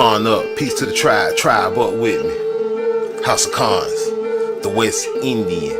Con up, peace to the tribe up with me. House of Cons, the West Indian.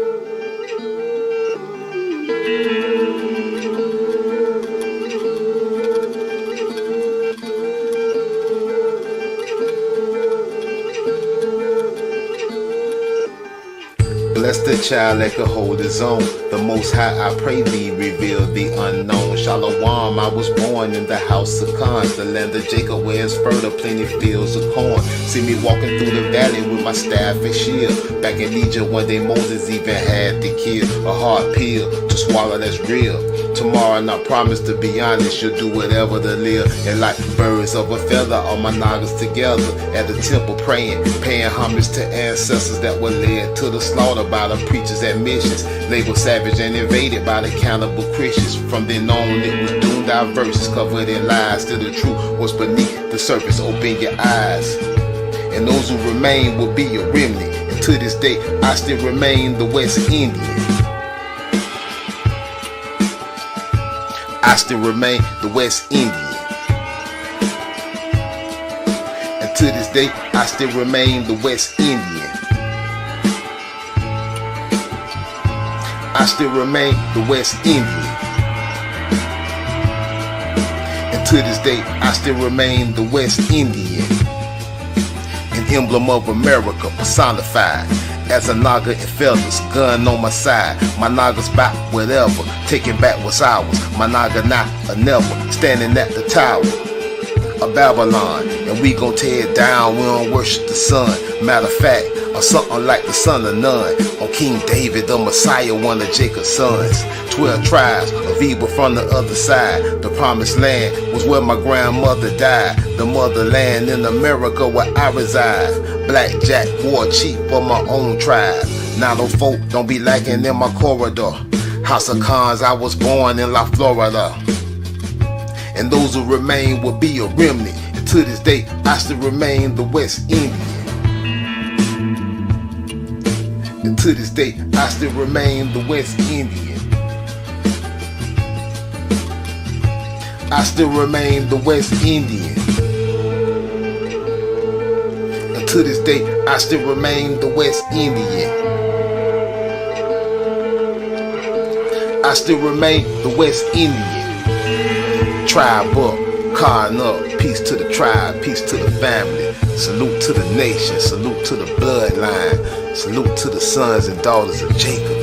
Bless the child that could hold his own. The Most High, I pray thee, reveal the unknown. Shalom, I was born in the house of Cons, the land of Jacob where it's fertile, plenty fields of corn. See me walking through the valley with my staff and shield. Back in Egypt one day Moses even had to kill a hard pill to swallow that's real. Tomorrow, and I promise to be honest, you'll do whatever to live. And like birds of a feather, all my nagas together at the temple praying, paying homage to ancestors that were led to the slaughter by the preachers and missions, labeled savage and invaded by the cannibal Christians. From then on, it was doomed our verses covered in lies. Till the truth was beneath the surface. Open your eyes, and those who remain will be a remnant. And to this day, I still remain the West Indian. I still remain the West Indian. And to this day, I still remain the West Indian. I still remain the West Indian. And to this day, I still remain the West Indian. An emblem of America personified as a naga in feathers, gun on my side. My naga's back whatever, taking back what's ours. My naga not a never, standing at the tower of Babylon, and we gon' tear it down. We don't worship the sun. Matter of fact, or something like the son of none. On King David, the Messiah, one of Jacob's sons. 12 tribes of evil from the other side. The promised land was where my grandmother died. The motherland in America where I reside. Blackjack war chief for my own tribe. Now those folk don't be lacking in my corridor. House of Cons, I was born in La Florida. And those who remain will be a remnant. And to this day, I still remain the West Indian. And to this day, I still remain the West Indian. I still remain the West Indian. And to this day, I still remain the West Indian. I still remain the West Indian. Tribe up, con up, peace to the tribe, peace to the family. Salute to the nation, salute to the bloodline, salute to the sons and daughters of Jacob.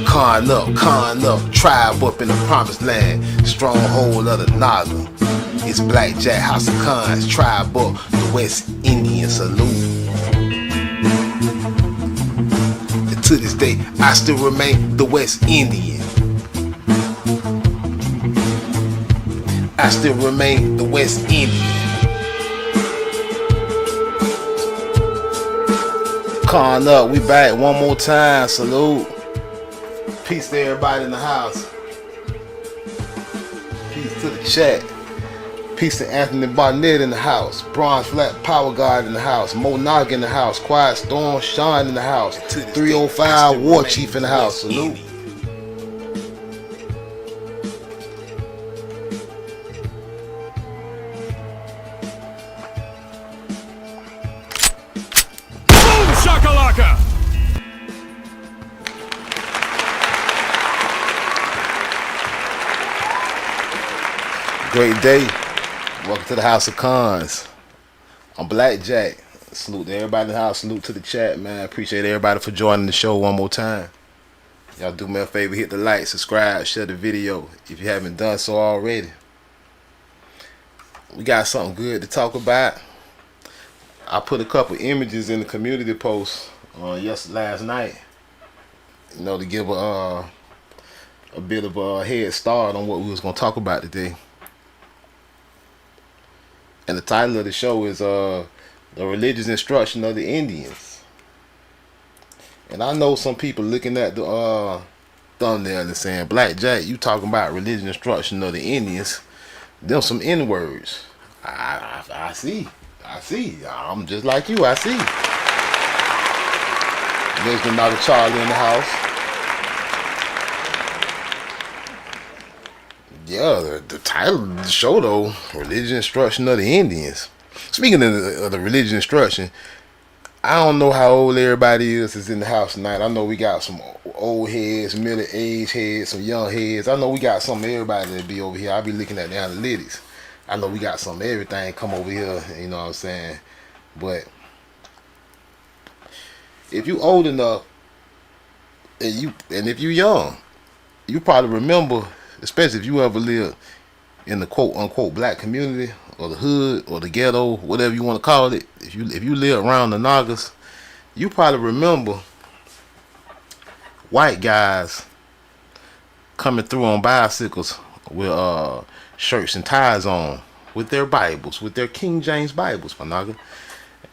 Con up, tribe up in the promised land, stronghold of the Naga. It's Blackjack, House of Cons, tribe up, the West Indian salute. And to this day, I still remain the West Indian. I still remain the West Indian. Con up, we back one more time, salute. Peace to everybody in the house. Peace to the chat. Peace to Anthony Barnett in the house. Bronze Flat Power Guard in the house. Mo Nog in the house. Quiet Storm Sean in the house. 305 War Chief in the house. Salute. Shakalaka! Great day. Welcome to the House of Cons. I'm Blackjack. Salute to everybody in the house. Salute to the chat, man. Appreciate everybody for joining the show one more time. Y'all do me a favor, hit the like, subscribe, share the video if you haven't done so already. We got something good to talk about. I put a couple images in the community post last night, you know, to give a bit of a head start on what we was gonna talk about today. And the title of the show is the religious instruction of the Indians. And I know some people looking at the thumbnail and saying, Blackjack, you talking about religious instruction of the Indians? Them some N-words. I see. I'm just like you. I see. There's another Charlie in the house. Yeah, the title of the show though, religion instruction of the Indians. Speaking of the religion instruction, I don't know how old everybody is in the house tonight. I know we got some old heads, middle aged heads, some young heads. I know we got some of everybody that be over here. I be looking at the analytics. I know we got some of everything come over here. You know what I'm saying? But if you old enough and if you young, you probably remember, especially if you ever lived in the quote unquote black community or the hood or the ghetto, whatever you want to call it. If you live around the Nagas, you probably remember white guys coming through on bicycles with shirts and ties on, with their Bibles, with their King James Bibles, my Naga.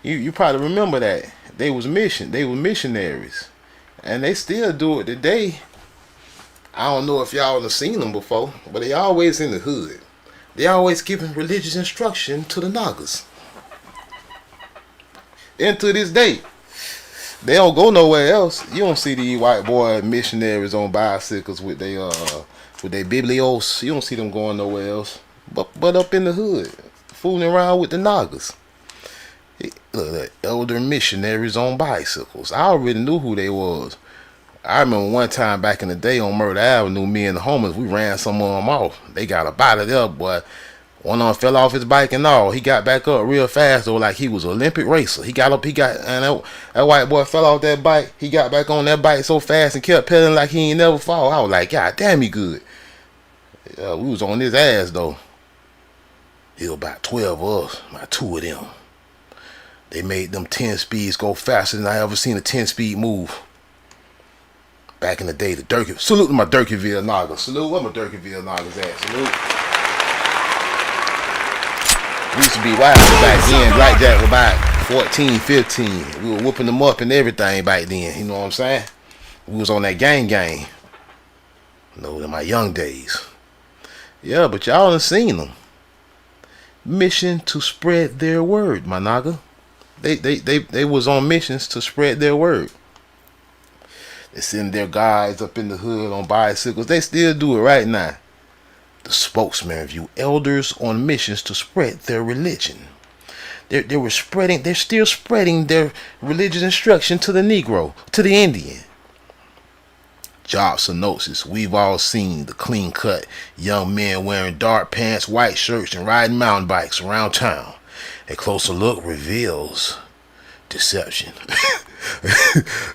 You probably remember that. They were missionaries. And they still do it today. I don't know if y'all have seen them before, but they always in the hood. They always giving religious instruction to the Nagas. And to this day, they don't go nowhere else. You don't see these white boy missionaries on bicycles with their biblios. You don't see them going nowhere else. But up in the hood, fooling around with the Nagas. Look, elder missionaries on bicycles. I already knew who they was. I remember one time back in the day on Murder Avenue, me and the homies, we ran some of them off. They got up out of there, boy. One of them fell off his bike and all. He got back up real fast, though, like he was an Olympic racer. He got up, and that white boy fell off that bike. He got back on that bike so fast and kept pedaling like he ain't never fall. I was like, God damn, he good. We was on his ass, though. It was about 12 of us, about 2 of them. They made them 10 speeds go faster than I ever seen a 10-speed move. Back in the day, salute to my Durkeeville Nagas. Salute, where my Durkeeville Nagas at? Salute. We used to be wild back then. Blackjack was about 14, 15. We were whooping them up and everything back then. You know what I'm saying? We was on that gang. You know, in my young days. Yeah, but y'all done seen them. Mission to spread their word, my Naga. They was on missions to spread their word. They send their guys up in the hood on bicycles. They still do it right now. The spokesman view elders on missions to spread their religion. They're still spreading their religious instruction to the Negro, to the Indian. Job synopsis. We've all seen the clean-cut young men wearing dark pants, white shirts, and riding mountain bikes around town. A closer look reveals deception.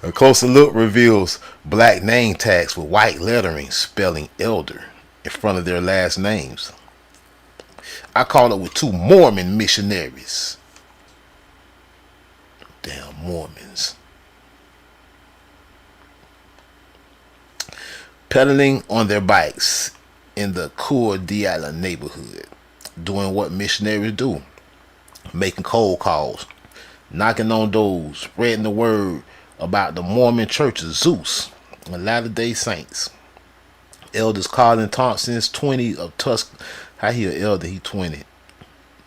A closer look reveals black name tags with white lettering spelling elder in front of their last names. I caught up with 2 Mormon missionaries. Damn Mormons. Pedaling on their bikes in the Coeur d'Alene neighborhood, doing what missionaries do, making cold calls, knocking on doors, spreading the word about the Mormon Church of Zeus and Latter-day Saints. Elders Colin Thompson's 20 of Tusk. How he an elder? He 20.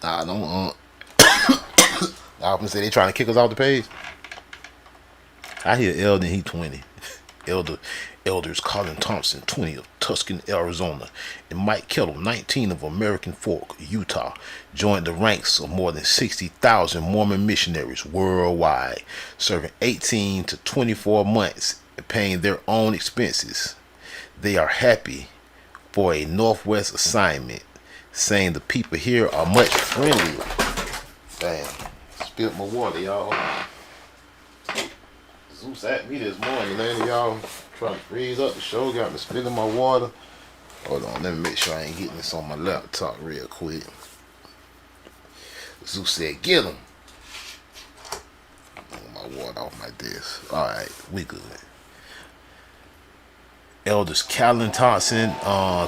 I don't. I often say they trying to kick us off the page. I hear elder. He 20. Elders Colin Thompson, 20 of Tucson, Arizona, and Mike Kettle, 19 of American Fork, Utah, joined the ranks of more than 60,000 Mormon missionaries worldwide, serving 18 to 24 months and paying their own expenses. They are happy for a Northwest assignment, saying the people here are much friendlier. Damn, spilled my water, y'all. Zeus at me this morning, man, y'all. Trying to freeze up the show, got me spilling my water. Hold on, let me make sure I ain't getting this on my laptop real quick. Zeus said, get him. My water off my desk. Alright, we good. Elders Calvin Thompson,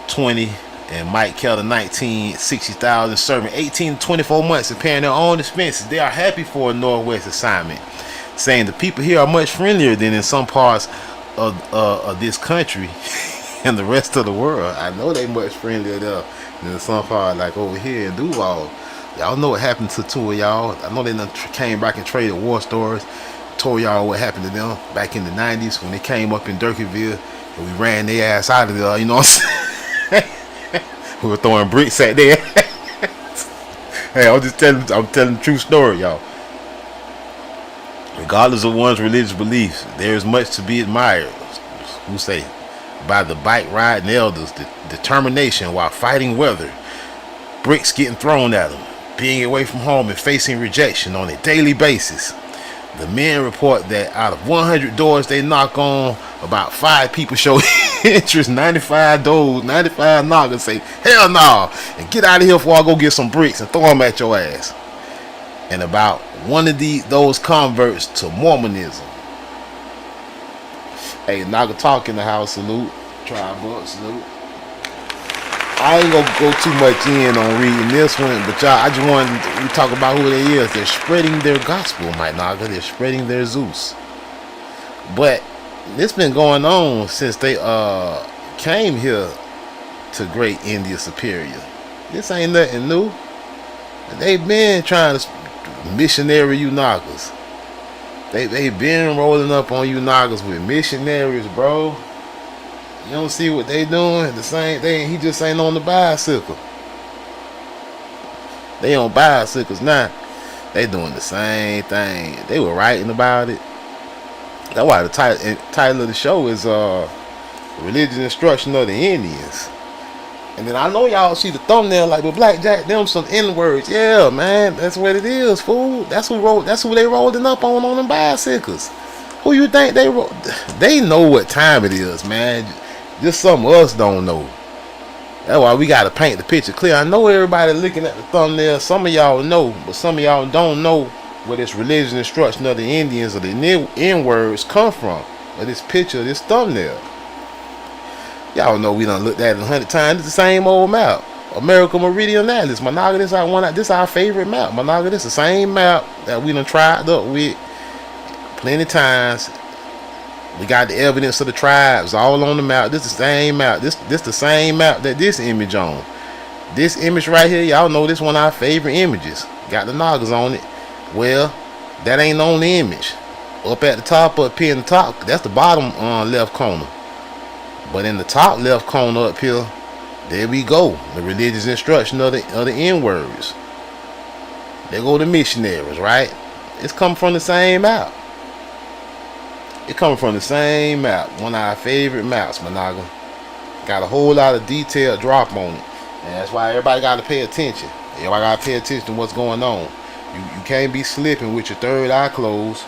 20, and Mike Keller, 19, 60,000, serving 18 to 24 months and paying their own expenses. They are happy for a Northwest assignment, saying the people here are much friendlier than in some parts of this country and the rest of the world. I know they much friendlier there than some part like over here in Duval. Y'all know what happened to 2 of y'all. I know they done came back and traded war stories. Told y'all what happened to them back in the 90s when they came up in Durkeeville and we ran their ass out of there. You know what I'm saying? We were throwing bricks at there. Hey, I'm telling the true story, y'all. Regardless of one's religious beliefs, there is much to be admired. Who say? By the bike riding elders, the determination while fighting weather, bricks getting thrown at them, being away from home and facing rejection on a daily basis. The men report that out of 100 doors they knock on, about 5 people show interest. 95 doors, 95 knock and say, hell no, and get out of here before I go get some bricks and throw them at your ass. And about one of those converts to Mormonism. Hey, Naga Talk in the house, salute. Tribe Buck, salute. I ain't gonna go too much in on reading this one, but y'all, I just wanted to talk about who they is. They're spreading their gospel, my Naga. They're spreading their Zeus. But this been going on since they came here to Great India Superior. This ain't nothing new. They've been trying to missionary you Nagas. They been rolling up on you Nagas with missionaries, bro. You don't see what they doing? The same thing. He just ain't on the bicycle. They on bicycles now. They doing the same thing. They were writing about it. That's why the title of the show is Religious Instruction of the Indians. And then I know y'all see the thumbnail like, but Black Jack, them some N-words. Yeah, man, that's what it is, fool. That's who they rolling up on them bicycles. Who you think they roll? They know what time it is, man. Just some of us don't know. That's why we gotta paint the picture clear. I know everybody looking at the thumbnail. Some of y'all know, but some of y'all don't know where this religious instruction of the Indians or the N-words come from. Or this picture, this thumbnail. Y'all know we done looked at it 100 times. It's the same old map. America Meridian Atlas. Monaga, this our favorite map. Monaga, this the same map that we done tried up with plenty times. We got the evidence of the tribes all on the map. This the same map. This the same map that this image on. This image right here, y'all know this one of our favorite images. Got the Nagas on it. Well, that ain't on the image. Up at the top, up here in the top, that's the bottom left corner. But in the top left corner up here, there we go. The religious instruction of the N-words. There go the missionaries, right? It's coming from the same map. It coming from the same map. One of our favorite maps, Monaga. Got a whole lot of detailed drop on it. And that's why everybody got to pay attention. Everybody got to pay attention to what's going on. You can't be slipping with your third eye closed.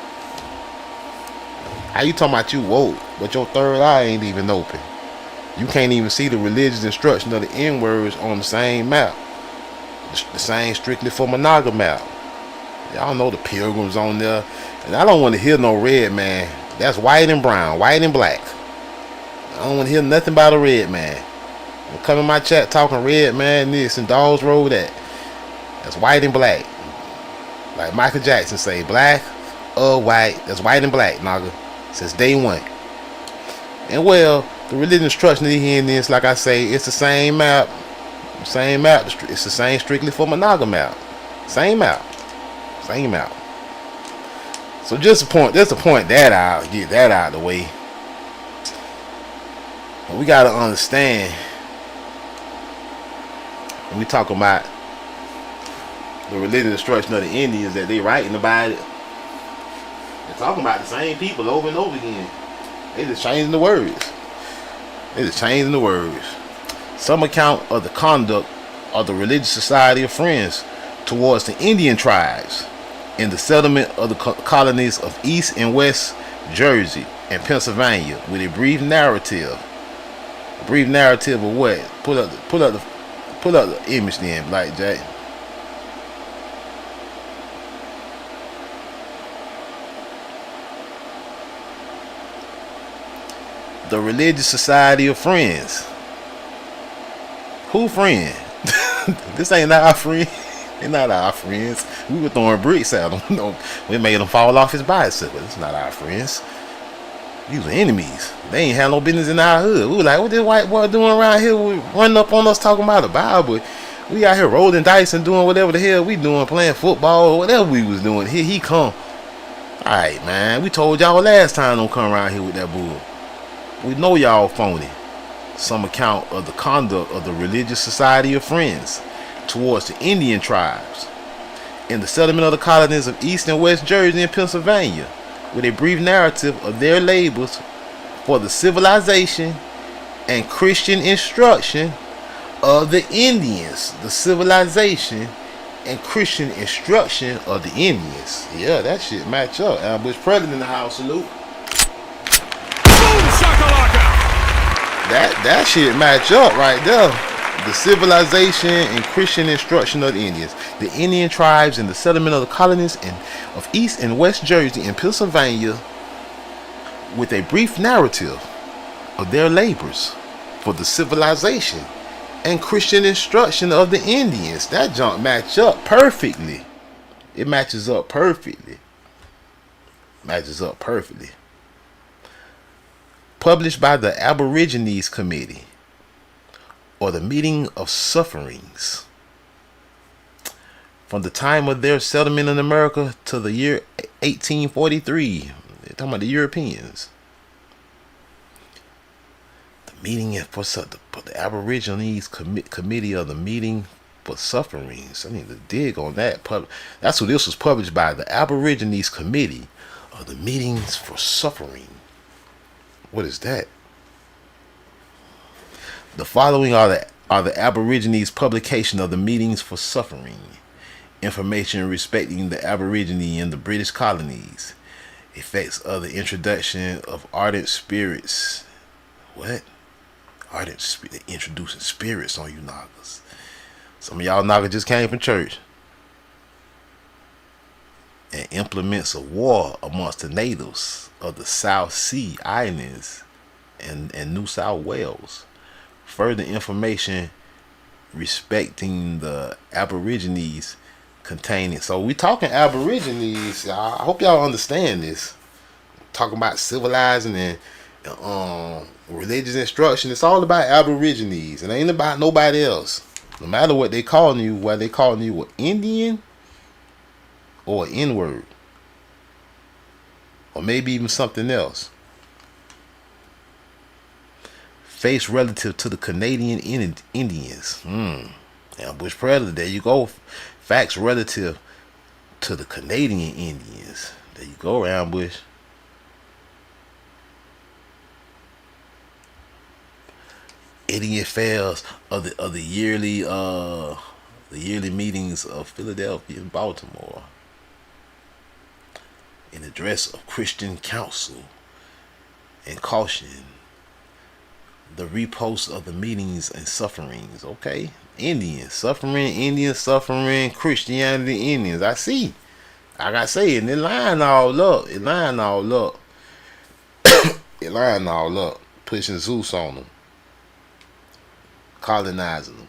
How you talking about you woke, but your third eye ain't even open? You can't even see the religious instruction of the N-words on the same map. The same strictly for Monaga map. Y'all know the pilgrims on there. And I don't want to hear no red man. That's white and brown, white and black. I don't want to hear nothing about a red man. Don't come in my chat talking red man this and dogs roll that. That's white and black. Like Michael Jackson say, black or white. That's white and black, Naga. Since day one. And well, the religious instruction of the Indians, like I say, it's the same map. Same map. It's the same strictly for Monaga map. Same map. Same map. So just to point that out, get that out of the way. We gotta understand when we talk about the religious instruction of the Indians that they writing about it. They're talking about the same people over and over again. They just changing the words. Some account of the conduct of the Religious Society of Friends towards the Indian tribes in the settlement of the colonies of East and West Jersey and Pennsylvania, with a brief narrative. A brief narrative of what? Pull up the image then, Black Jack. The Religious Society of Friends. Who friend? This ain't our friend. They're not our friends. We were throwing bricks at them. No, we made them fall off his bicycle. It's not our friends. These were enemies. They ain't had no business in our hood. We were like, what this white boy doing around here? We running up on us talking about the Bible. We out here rolling dice and doing whatever the hell we doing, playing football or whatever we was doing. Here he come. Alright, man. We told y'all last time don't come around here with that bull. We know y'all phony. some account of the conduct of the Religious Society of Friends towards the Indian tribes in the settlement of the colonies of East and West Jersey and Pennsylvania, with a brief narrative of their labors for the civilization and Christian instruction of the Indians. The civilization and Christian instruction of the Indians. Yeah, that shit match up. Bush President in the house, salute. Boom shakalaka! That shit match up right there. The civilization and Christian instruction of the Indians. The Indian tribes and the settlement of the colonies of East and West Jersey and Pennsylvania, with a brief narrative of their labors for the civilization and Christian instruction of the Indians. That junk match up perfectly. It matches up perfectly. Matches up perfectly. Published by the Aborigines Committee, or the Meeting of Sufferings, from the time of their settlement in America to the year 1843. They're talking about the Europeans. Meeting for the Aborigines Committee of the Meeting for Sufferings. I need to dig on that. That's what this was published by, the Aborigines Committee of the Meetings for Suffering. What is that? The following are the Aborigines publication of the Meetings for Suffering. Information respecting the Aborigine in the British colonies. Effects of the introduction of ardent spirits. What? Ardent spirit, introducing spirits on you Nagas. Some of y'all Nagas just came from church. And implements of war amongst the natives of the South Sea Islands and New South Wales. Further information respecting the Aborigines containing. So we talking Aborigines. I hope y'all understand this. Talking about civilizing and religious instruction. It's all about Aborigines. It ain't about nobody else. No matter what they calling you, whether they calling you an Indian or an N-word, or maybe even something else. Face relative to the Canadian Indians. Bush Predator, there you go. Facts relative to the Canadian Indians. There you go, Ambush. Indian affairs of the yearly meetings of Philadelphia and Baltimore. An address of Christian counsel and caution. The repost of the meetings and sufferings. Okay, Indians suffering, Christianity, Indians. I see. Like I say, and it line all up. It line all up. Pushing Zeus on them. Colonizing them.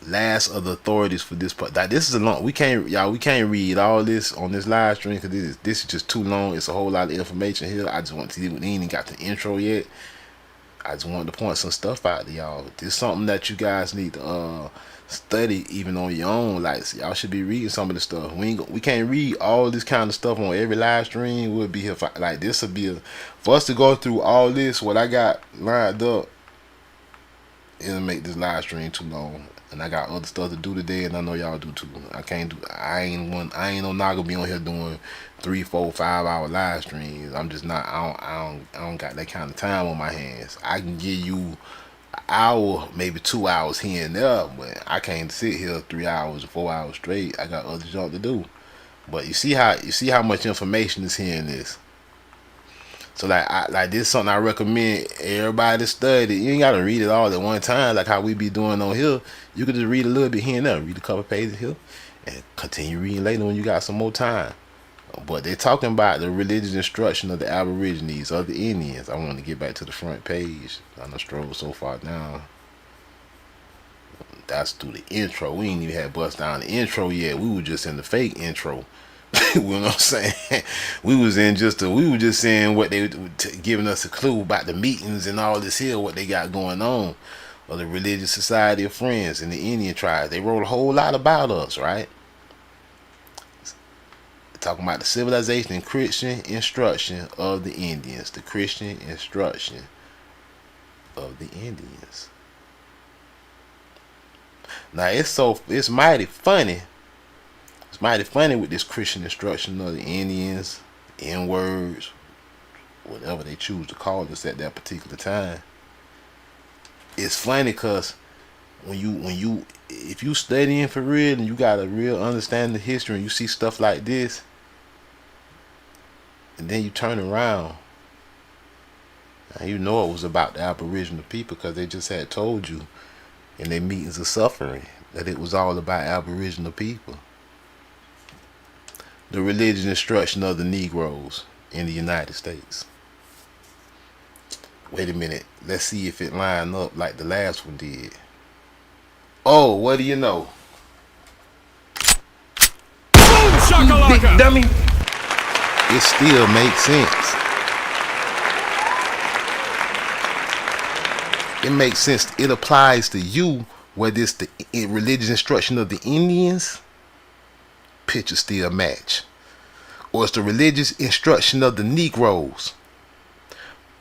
Last of the authorities for this part. This is a long. We can't read all this on this live stream because this is just too long. It's a whole lot of information here. I just want to. We ain't even got the intro yet. I just wanted to point some stuff out to y'all. This is something that you guys need to study even on your own. Like, y'all should be reading some of the stuff. We can't read all this kind of stuff on every live stream. We'll be here for, like, this will be for us to go through all this. What I got lined up, it'll make this live stream too long. And I got other stuff to do today, and I know y'all do too. I ain't no Naga be on here doing 3, 4, 5 hour live streams. I'm just not. I don't got that kind of time on my hands. I can give you an hour, maybe 2 hours here and there, but I can't sit here 3 hours or 4 hours straight. I got other junk to do. But you see how much information is here in this. So like this is something I recommend everybody to study. You ain't gotta read it all at one time like how we be doing on here. You could just read a little bit here and there. Read a couple pages here and continue reading later when you got some more time. But they're talking about the religious instruction of the Aborigines, of the Indians. I want to get back to the front page. I done strolled so far down. That's through the intro. We ain't even had bust down the intro yet. We were just in the fake intro. You know what I'm saying? We were just saying what they giving us a clue about the meetings and all this here, what they got going on, or the Religious Society of Friends and the Indian tribes. They wrote a whole lot about us, right? talking about the civilization and Christian instruction of the Indians. The Christian instruction of the Indians. Now it's mighty funny. It's mighty funny with this Christian instruction of the Indians, N-words, whatever they choose to call us at that particular time. It's funny because if you studying for real and you got a real understanding of history and you see stuff like this, and then you turn around and you know it was about the Aboriginal people because they just had told you in their meetings of suffering that it was all about Aboriginal people. The religious instruction of the Negroes in the United States. Wait a minute, let's see if it lined up like the last one did. Oh, what do you know? Boom shakalaka! Dummy. It still makes sense. It makes sense. It applies to you, whether it's the religious instruction of the Indians, picture still match. Or it's the religious instruction of the Negroes,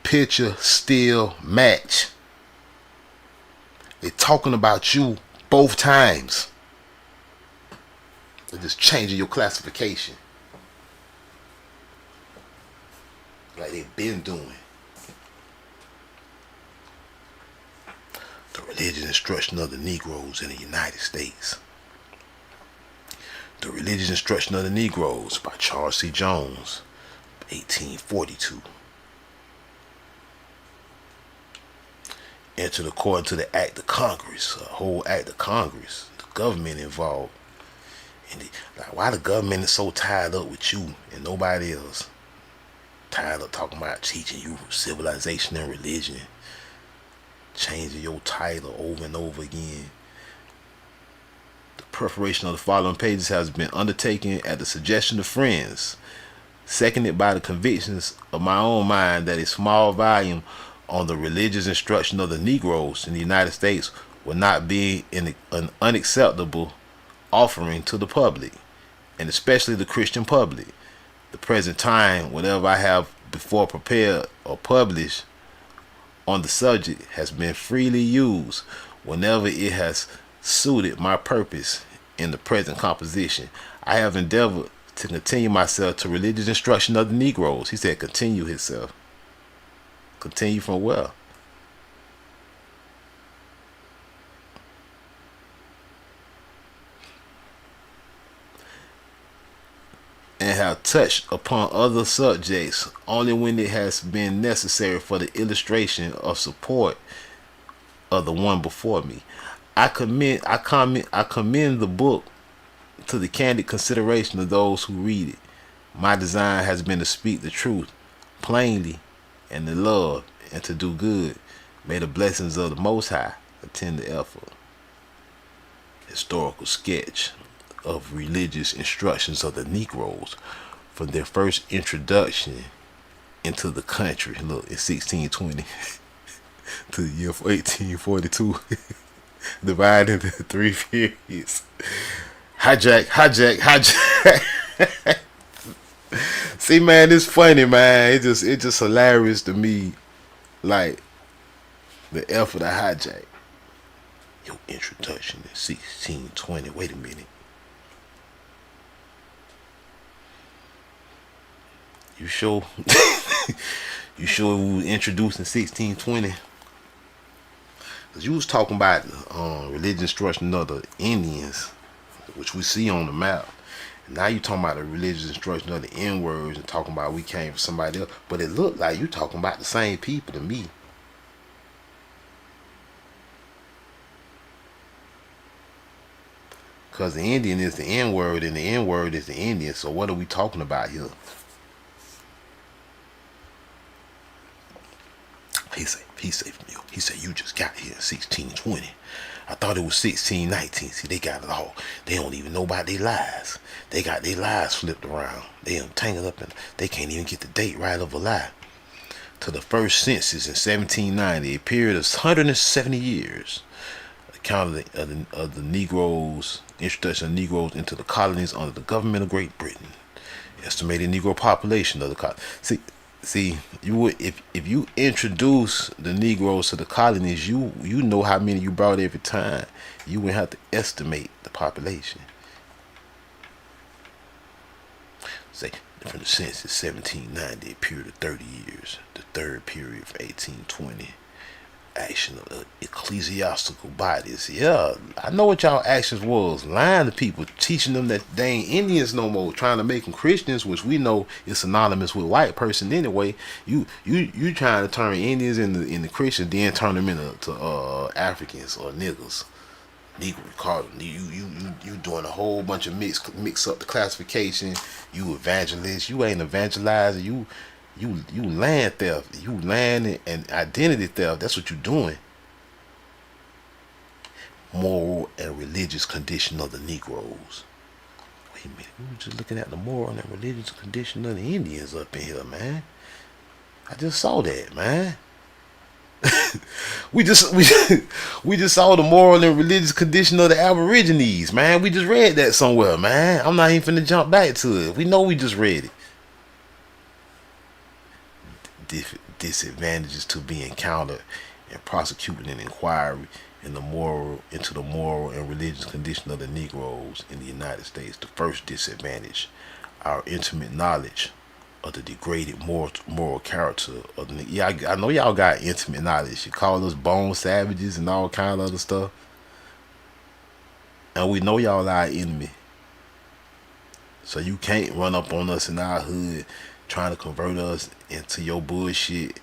picture still match. They're talking about you both times. They're just changing your classification. Like they've been doing. The religious instruction of the Negroes in the United States. The Religious Instruction of the Negroes by Charles C. Jones, 1842. Entered according to the Act of Congress, a whole Act of Congress, the government involved. And like, why the government is so tied up with you and nobody else? Tired of talking about teaching you civilization and religion, changing your title over and over again. The preparation of the following pages has been undertaken at the suggestion of friends, seconded by the convictions of my own mind that a small volume on the religious instruction of the Negroes in the United States will not be an unacceptable offering to the public, and especially the Christian public. The present time, whatever I have before prepared or published on the subject has been freely used whenever it has suited my purpose in the present composition. I have endeavored to continue myself to religious instruction of the Negroes. He said continue himself. Continue from where? And have touched upon other subjects only when it has been necessary for the illustration of support of the one before me. I commend the book to the candid consideration of those who read it. My design has been to speak the truth plainly and to love and to do good. May the blessings of the Most High attend the effort. Historical sketch of religious instructions of the Negroes from their first introduction into the country, look, in 1620 to the year 1842, divided into 3 periods. Hijack. See, man, it's funny, man. It's just hilarious to me, like the effort of hijack. Your introduction in 1620. Wait a minute. You sure? You sure we were introduced in 1620? Cause you was talking about religious instruction of the Indians, which we see on the map. And now you talking about the religious instruction of the N-words and talking about we came from somebody else. But it looked like you talking about the same people to me. Cause the Indian is the N-word and the N-word is the Indian. So what are we talking about here? He said you just got here in 1620. I thought it was 1619. See, they got it all. They don't even know about their lives. They got their lives flipped around. They tangled up and they can't even get the date right of a lie. To the first census in 1790, a period of 170 years. Account of the Negroes, introduction of Negroes into the colonies under the government of Great Britain. Estimated Negro population of the colony. See, you would if you introduce the Negroes to the colonies, you know how many you brought every time. You wouldn't have to estimate the population. Say from the census 1790, a period of 30 years. The third period from 1820. Action of ecclesiastical bodies. Yeah, I know what y'all actions was. Lying to people, teaching them that they ain't Indians no more, trying to make them Christians, which we know is synonymous with white person anyway. You trying to turn Indians into Christians, then turn them into Africans or niggas. Negro call them. You doing a whole bunch of mix up the classification. You evangelist. You ain't evangelizer. You land theft. You land and identity theft. That's what you doing. Moral and religious condition of the Negroes. Wait a minute. We were just looking at the moral and religious condition of the Indians up in here, man. I just saw that, man. we just saw the moral and religious condition of the Aborigines, man. We just read that somewhere, man. I'm not even finna jump back to it. We know we just read it. Disadvantages to be encountered in prosecuting an inquiry into the moral and religious condition of the Negroes in the United States. The first disadvantage, our intimate knowledge of the degraded moral character of the. Yeah, I know y'all got intimate knowledge. You call us bone savages and all kind of other stuff, and we know y'all our enemy. So you can't run up on us in our hood trying to convert us into your bullshit,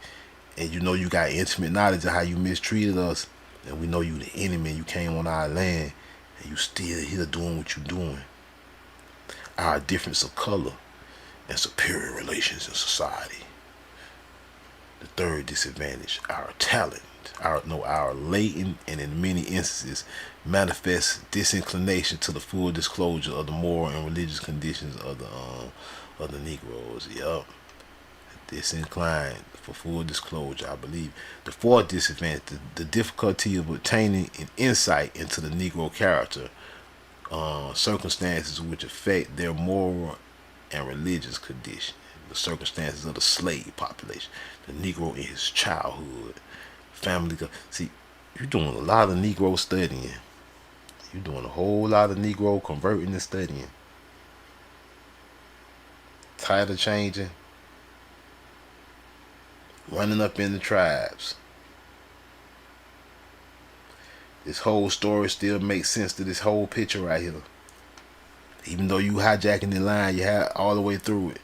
and you know you got intimate knowledge of how you mistreated us, and we know you the enemy, and you came on our land, and you still here doing what you doing. Our difference of color and superior relations in society. The third disadvantage, our talent, our latent and in many instances manifest disinclination to the full disclosure of the moral and religious conditions of the Negroes. Yup. Disinclined for full disclosure, I believe. The fourth disadvantage, the difficulty of obtaining an insight into the Negro character, circumstances which affect their moral and religious condition, the circumstances of the slave population, the Negro in his childhood, family. See, you're doing a lot of Negro studying. You're doing a whole lot of Negro converting and studying. Title changing, running up in the tribes. This whole story still makes sense to this whole picture right here. Even though you hijacking the line, you had all the way through it.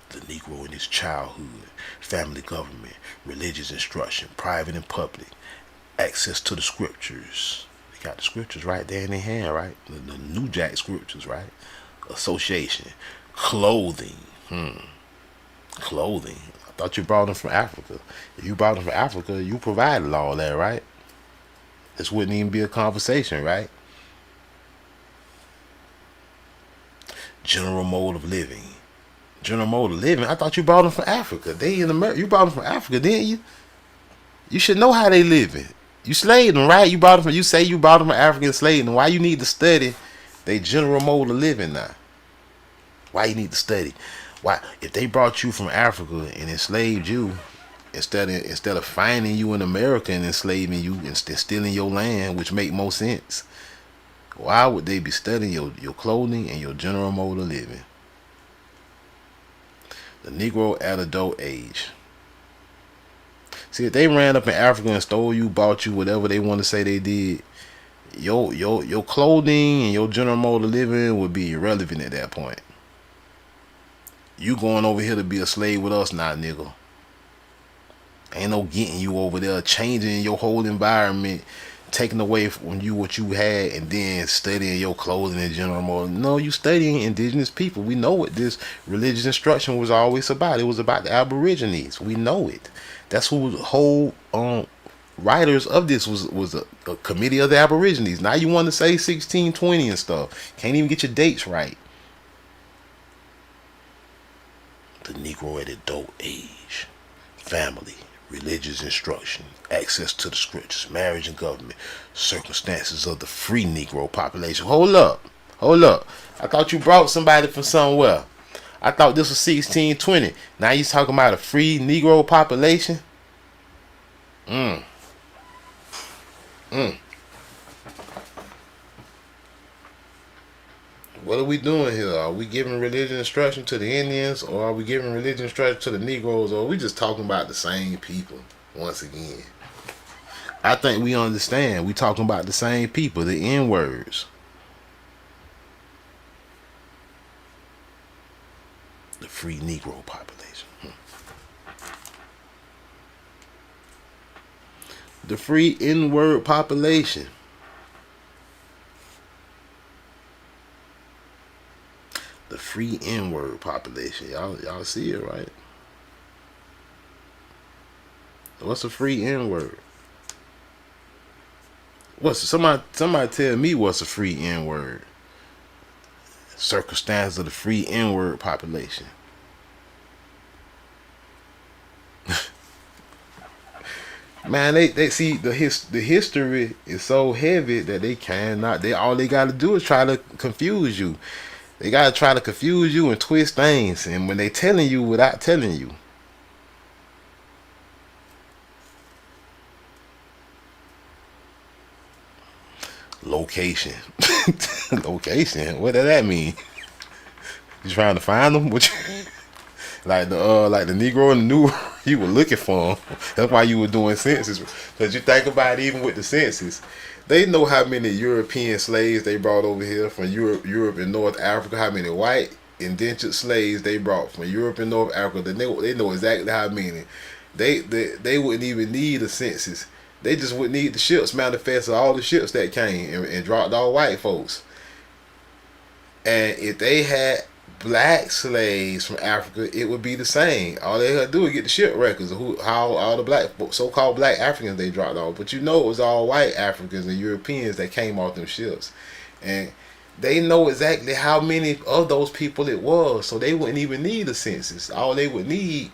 The Negro in his childhood, family government, religious instruction, private and public, access to the scriptures. They got the scriptures right there in their hand, right? The New Jack scriptures, right? Association, clothing. Clothing. I thought you brought them from Africa. If you brought them from Africa, you provided all that, right? This wouldn't even be a conversation, right? General mode of living. General mode of living. I thought you brought them from Africa. They in America. You brought them from Africa, didn't you? You should know how they living. You slaved them, right? You brought them from. You say you brought them from Africa and slaved them. Why you need to study they general mode of living now? Why you need to study? Why, if they brought you from Africa and enslaved you, instead of finding you in America and enslaving you and stealing your land, which make more sense, why would they be studying your clothing and your general mode of living? The Negro at adult age. See, if they ran up in Africa and stole you, bought you, whatever they want to say they did, your clothing and your general mode of living would be irrelevant at that point. You going over here to be a slave with us now, nigga. Ain't no getting you over there, changing your whole environment, taking away from you what you had, and then studying your clothing and general mode. No, you studying indigenous people. We know what this religious instruction was always about. It was about the Aborigines. We know it. That's who the whole writers of this was a committee of the Aborigines. Now you want to say 1620 and stuff. Can't even get your dates right. The Negro at adult age, family, religious instruction, access to the scriptures, marriage and government, circumstances of the free Negro population. Hold up. Hold up. I thought you brought somebody from somewhere. I thought this was 1620. Now you talking about a free Negro population? Mm. Mm. What are we doing here? Are we giving religion instruction to the Indians, or are we giving religion instruction to the Negroes, or are we just talking about the same people once again? I think we understand. We talking about the same people, the N-words. The free Negro population. The free N-word population. The free N-word population. Y'all see it, right? What's a free N-word? Somebody tell me what's a free N-word? Circumstance of the free N-word population. Man, they see the history is so heavy that they cannot. All they got to do is try to confuse you. They got to try to confuse you and twist things, and when they telling you without telling you. Location. Location. What does that mean? You trying to find them? What you, like the Negro in the New World, you were looking for them. That's why you were doing census. Because you think about it, even with the census, they know how many European slaves they brought over here from Europe and North Africa. How many white indentured slaves they brought from Europe and North Africa. They know exactly how many. They wouldn't even need a census. They just would need the ships manifest of all the ships that came and dropped all white folks. And if they had black slaves from Africa, it would be the same. All they had to do is get the ship records of how all the so-called black Africans they dropped off. But you know it was all white Africans and Europeans that came off them ships. And they know exactly how many of those people it was. So they wouldn't even need a census. All they would need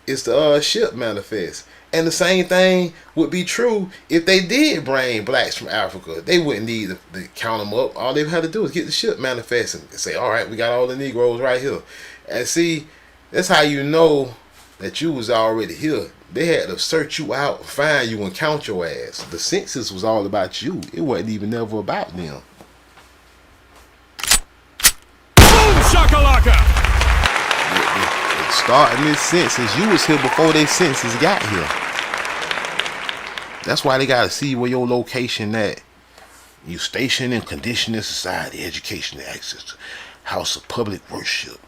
is the ship manifest. And the same thing would be true if they did bring blacks from Africa. They wouldn't need to count them up. All they had to do is get the ship manifest and say, all right, we got all the Negroes right here. And see, that's how you know that you was already here. They had to search you out, find you, and count your ass. The census was all about you. It wasn't even never about them. Boom shakalaka! Starting this census, you was here before they census got here. That's why they gotta see where your location at. You station and condition in society, education and access to house of public worship,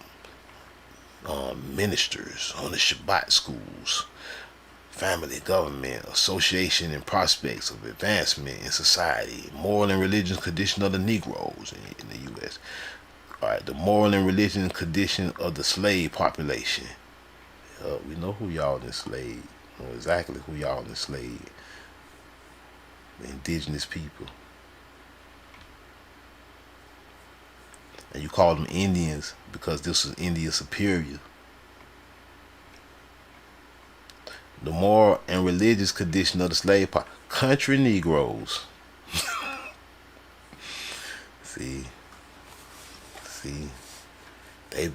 ministers on the Shabbat schools, family, government, association and prospects of advancement in society, moral and religious condition of the Negroes in the U.S. Alright, the moral and religious condition of the slave population. We know who y'all enslaved. We know exactly who y'all enslaved. The indigenous people. And you call them Indians because this was India Superior. The moral and religious condition of the slave country Negroes. See, they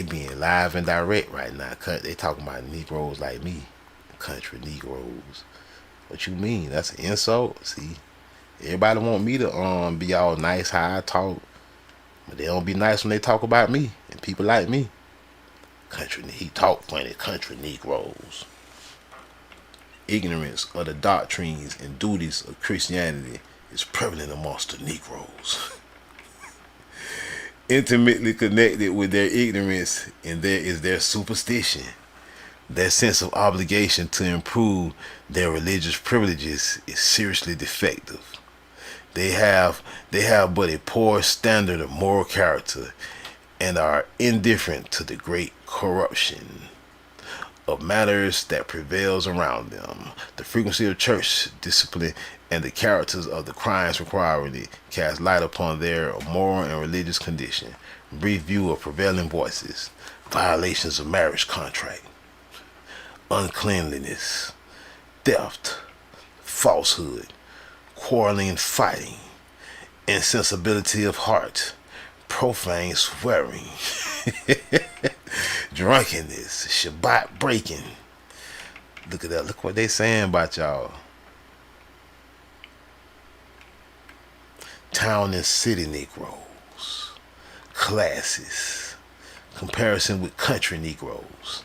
being live and direct right now. They talking about Negroes like me, country Negroes. What you mean? That's an insult. See, everybody want me to be all nice how I talk, but they don't be nice when they talk about me and people like me. Country, he talk funny. Country Negroes. Ignorance of the doctrines and duties of Christianity is prevalent amongst the Negroes. Intimately connected with their ignorance and there is their superstition. Their sense of obligation to improve their religious privileges is seriously defective. They have but a poor standard of moral character and are indifferent to the great corruption of matters that prevails around them. The frequency of church discipline and the characters of the crimes requiring it cast light upon their moral and religious condition. Brief view of prevailing voices. Violations of marriage contract. Uncleanliness. Theft. Falsehood. Quarreling and fighting. insensibility of heart, profane swearing, drunkenness, Shabbat breaking. Look at that. Look what they saying about y'all. Town and city Negroes, classes, comparison with country Negroes,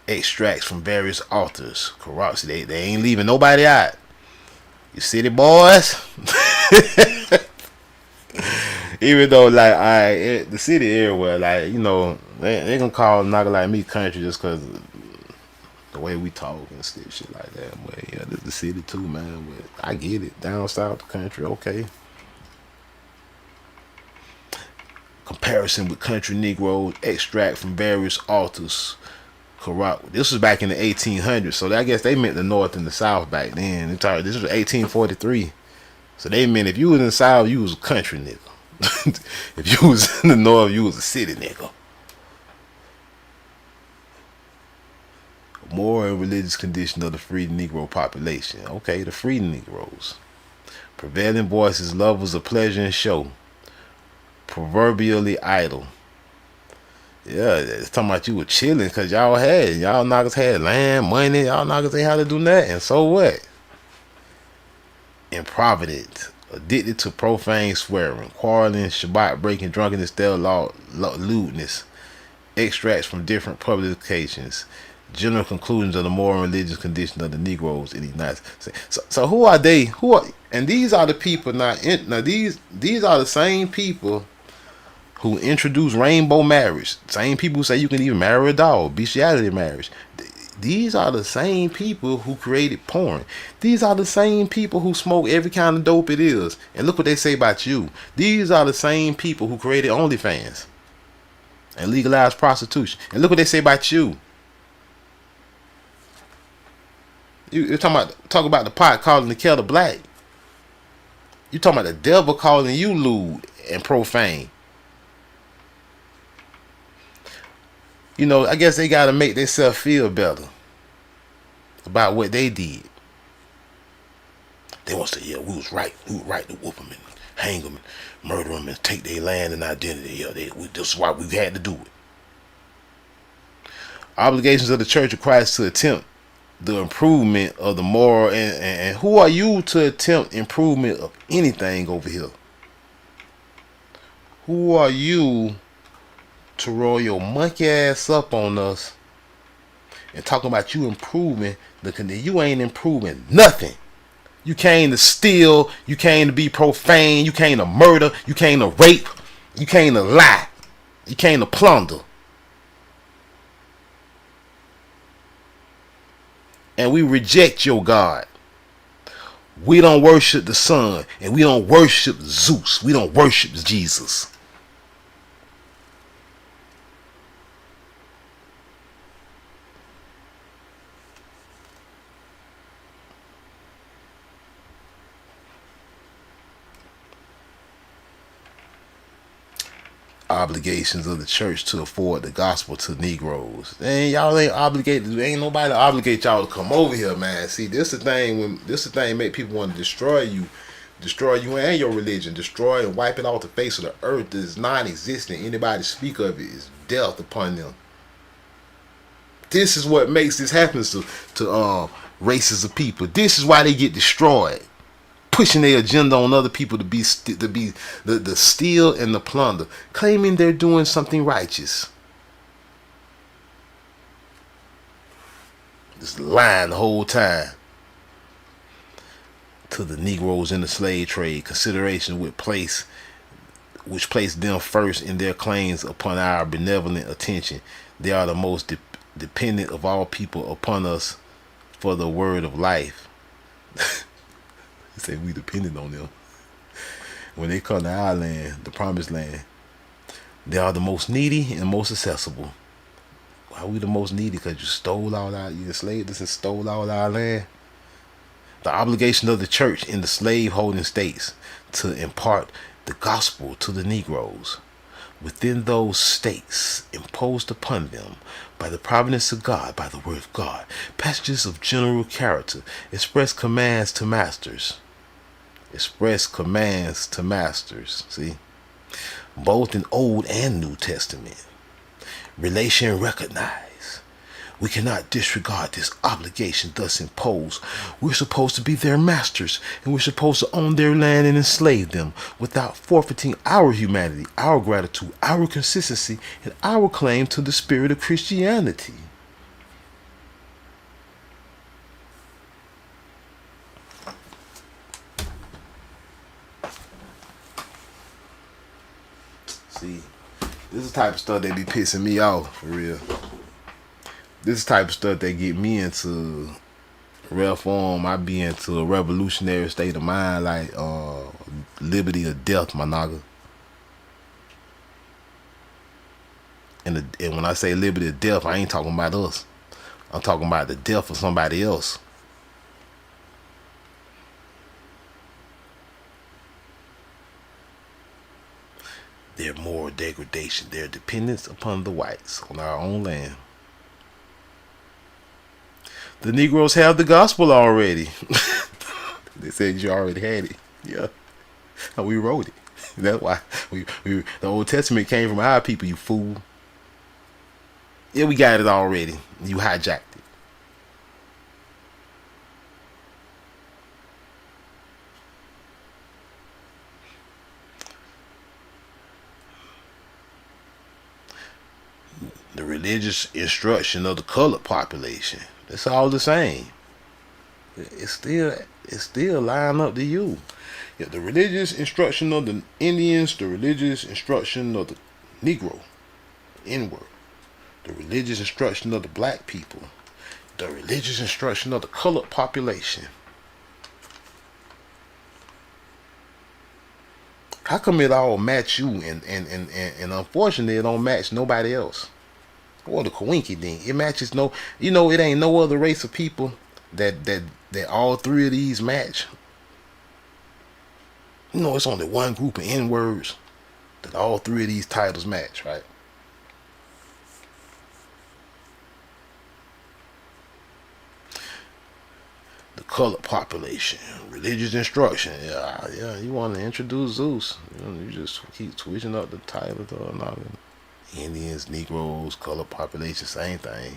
extracts from various authors, corrupts. They ain't leaving nobody out. You city boys. Even though, like, the city everywhere, like, you know, they gonna call a nigga like me country just cause the way we talk and shit like that. But yeah, this is the city too, man. But I get it. Down south the country, okay. Comparison with country Negroes, extract from various authors, corrupt. This was back in the 1800s, so I guess they meant the North and the South back then. This was 1843, so they meant if you was in the South, you was a country nigga. If you was in the North, you was a city nigga. Moral and religious condition of the free Negro population. Okay, the free Negroes. Prevailing voices, lovers of pleasure and show. Proverbially idle. Yeah, it's talking about you were chilling because y'all niggas had land, money, y'all niggas ain't how to do nothing. So what? Improvident, addicted to profane swearing, quarreling, Shabbat breaking, drunkenness, lewdness. Extracts from different publications. General conclusions of the moral and religious condition of the Negroes in the United States. So who are they? And these are the people these are the same people who introduced rainbow marriage. Same people who say you can even marry a dog, bestiality marriage. These are the same people who created porn. These are the same people who smoke every kind of dope it is. And look what they say about you. These are the same people who created OnlyFans and legalized prostitution. And look what they say about you. You're talking about the pot calling the kettle black. You're talking about the devil calling you lewd and profane. You know, I guess they gotta make themselves feel better about what they did. They want to say, yeah, we was right. We were right to whoop them and hang them and murder them and take their land and identity. Yeah, this is why we had to do it. Obligations of the Church of Christ to attempt the improvement of the moral and who are you to attempt improvement of anything over here? Who are you to roll your monkey ass up on us and talking about you improving you ain't improving nothing. You came to steal, you came to be profane, you came to murder, you came to rape, you came to lie, you came to plunder. And we reject your God. We don't worship the sun, and we don't worship Zeus. We don't worship Jesus. Obligations of the church to afford the gospel to Negroes. And y'all ain't obligated. Ain't nobody obligate y'all to come over here, man. See, this the thing make people want to destroy you and your religion, destroy and wipe it off the face of the earth. That is non-existent. Anybody speak of it is death upon them. This is what makes this happen to races of people. This is why they get destroyed. Pushing their agenda on other people to be the steal and the plunder, claiming they're doing something righteous. Just lying the whole time. To the Negroes in the slave trade, consideration which placed them first in their claims upon our benevolent attention. They are the most dependent of all people upon us for the word of life. Say we depended on them. When they come to our land, the promised land, they are the most needy and most accessible. Why are we the most needy? Because you enslaved us and stole all our land. The obligation of the church in the slave-holding states to impart the gospel to the Negroes within those states imposed upon them by the providence of God, by the word of God. Passages of general character express commands to masters. express commands to masters. See, both in Old and New Testament. Relation recognized. We cannot disregard this obligation thus imposed. We're supposed to be their masters, and we're supposed to own their land and enslave them without forfeiting our humanity, our gratitude, our consistency, and our claim to the spirit of Christianity. See, this is the type of stuff that be pissing me off, for real. This is the type of stuff that get me into reform. I be into a revolutionary state of mind, like liberty or death, my nigga. And when I say liberty or death, I ain't talking about us. I'm talking about the death of somebody else. Their moral degradation, their dependence upon the whites on our own land. The Negroes have the gospel already. They said you already had it. Yeah. We wrote it. That's why the Old Testament came from our people, you fool. Yeah, we got it already. You hijacked it. The religious instruction of the colored population. It's all the same. It's still line up to you. Yeah, the religious instruction of the Indians, the religious instruction of the Negro, N-word, the religious instruction of the black people, the religious instruction of the colored population. How come it all match you and unfortunately it don't match nobody else? What a coinky thing. It matches no, it ain't no other race of people that all three of these match. It's only one group of N-words that all three of these titles match, right? The colored population, religious instruction. Yeah, you want to introduce Zeus. You just keep switching up the title to another. Indians, Negroes, colored population, same thing.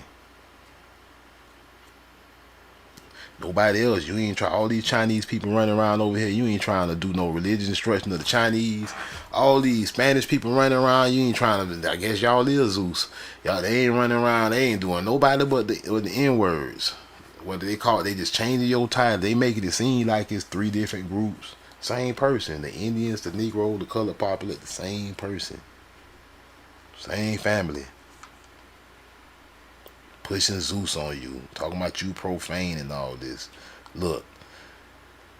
Nobody else. You ain't try. All these Chinese people running around over here. You ain't trying to do no religious instruction of the Chinese. All these Spanish people running around. You ain't trying to. I guess y'all is Zeus. Y'all, they ain't running around. They ain't doing nobody but the N-words. What do they call it? They just changing your title. They making it seem like it's three different groups. Same person. The Indians, the Negro, the colored population. The same person. Same family. Pushing Zeus on you. Talking about you profane and all this. Look.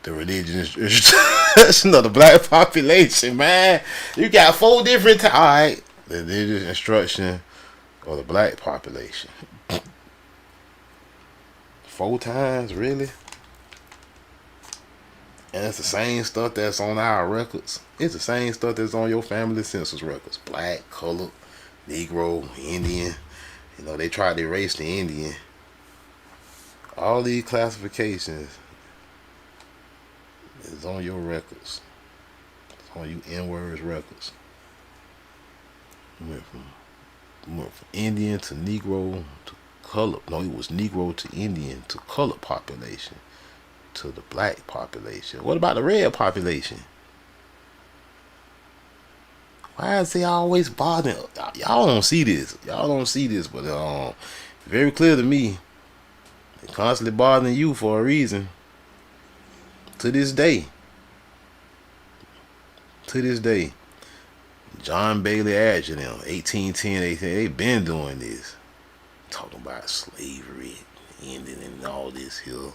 The religious instruction of the black population, man. You got 4 different alright. The religious instruction of the black population. 4 times, really? And it's the same stuff that's on our records. It's the same stuff that's on your family census records. Black, colored, Negro, Indian. They tried to erase the Indian. All these classifications is on your records. It's on you N-words records. Went from Indian to Negro to colored. No, it was Negro to Indian to colored population to the black population. What about the red population? Why is they always bothering? Y'all don't see this. But very clear to me. They're constantly bothering you for a reason. To this day. John Bailey Adjutant, 1810, they've been doing this. Talking about slavery, ending and all this here.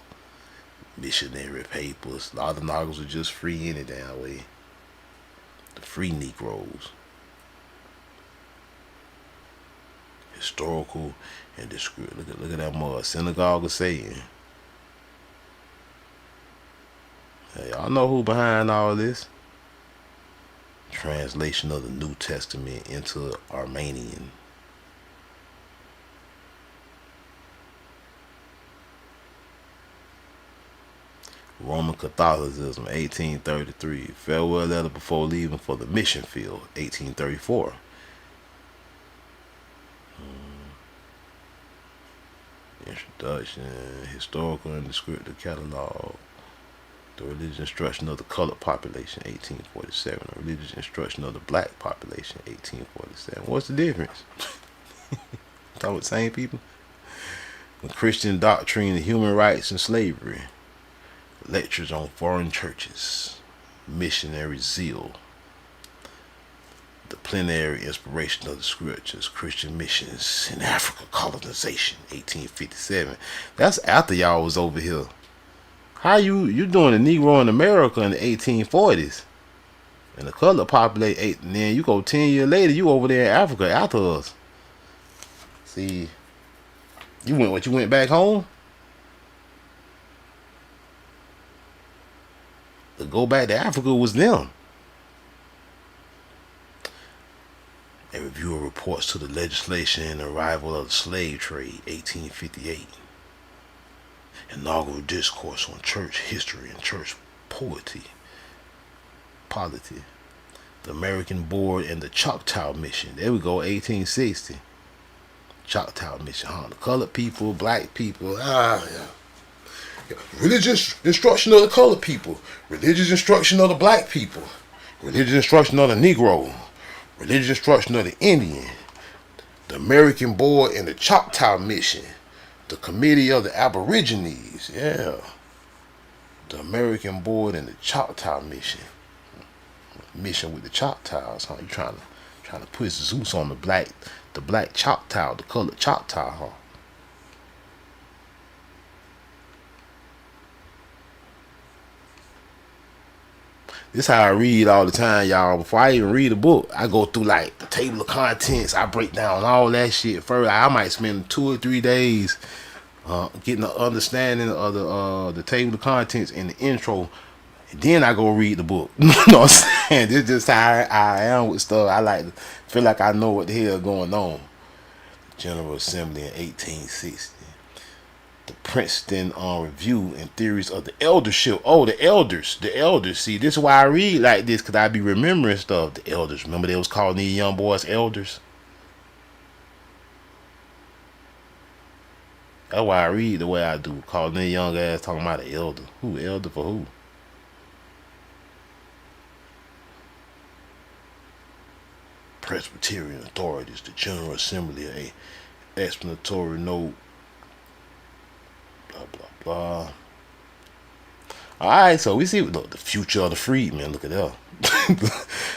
Missionary papers. A lot of the Noggles are just free any damn way. The free Negroes. Historical and descriptive. Look at that mud. Synagogue of Satan. Hey, y'all know who behind all this? Translation of the New Testament into Armenian. Roman Catholicism, 1833. Farewell letter before leaving for the mission field, 1834. Introduction, historical and descriptive catalog. The religious instruction of the colored population, 1847. The religious instruction of the black population, 1847. What's the difference? Talking about the same people? The Christian doctrine of human rights and slavery. Lectures on foreign churches. Missionary zeal. The plenary inspiration of the scriptures. Christian missions in Africa. Colonization, 1857. That's after y'all was over here. How you doing a Negro in America in the 1840s? And the colored population, and then you go 10 years later, you over there in Africa after us. See, you went back home? To go back to Africa was them. A review of reports to the legislation and arrival of the slave trade, 1858. Inaugural discourse on church history and church polity. The American Board and the Choctaw Mission. There we go, 1860. Choctaw Mission, huh? The colored people, black people. Yeah. Religious instruction of the colored people. Religious instruction of the black people. Religious instruction of the Negro. Religious instruction of the Indian. The American Board and the Choctaw Mission. The Committee of the Aborigines. Yeah. The American Board and the Choctaw Mission. Mission with the Choctaws, huh? You trying to put Zeus on the black Choctaw, the colored Choctaw, huh? This how I read all the time, y'all. Before I even read a book, I go through like the table of contents. I break down all that shit first. I might spend 2 or 3 days getting an understanding of the table of contents and the intro. And then I go read the book. You know what I'm saying? This is just how I am with stuff. I like to feel like I know what the hell going on. General Assembly in 1860. The Princeton Review and Theories of the Eldership. Oh, the elders. See, this is why I read like this, because I be remembering stuff. The elders. Remember they was calling these young boys elders? That's why I read the way I do. Calling their young ass talking about an elder. Who? Elder for who? Presbyterian authorities. The General Assembly. A explanatory note. Blah, blah, blah. Alright, so we see look, the future of the freedmen. Look at that.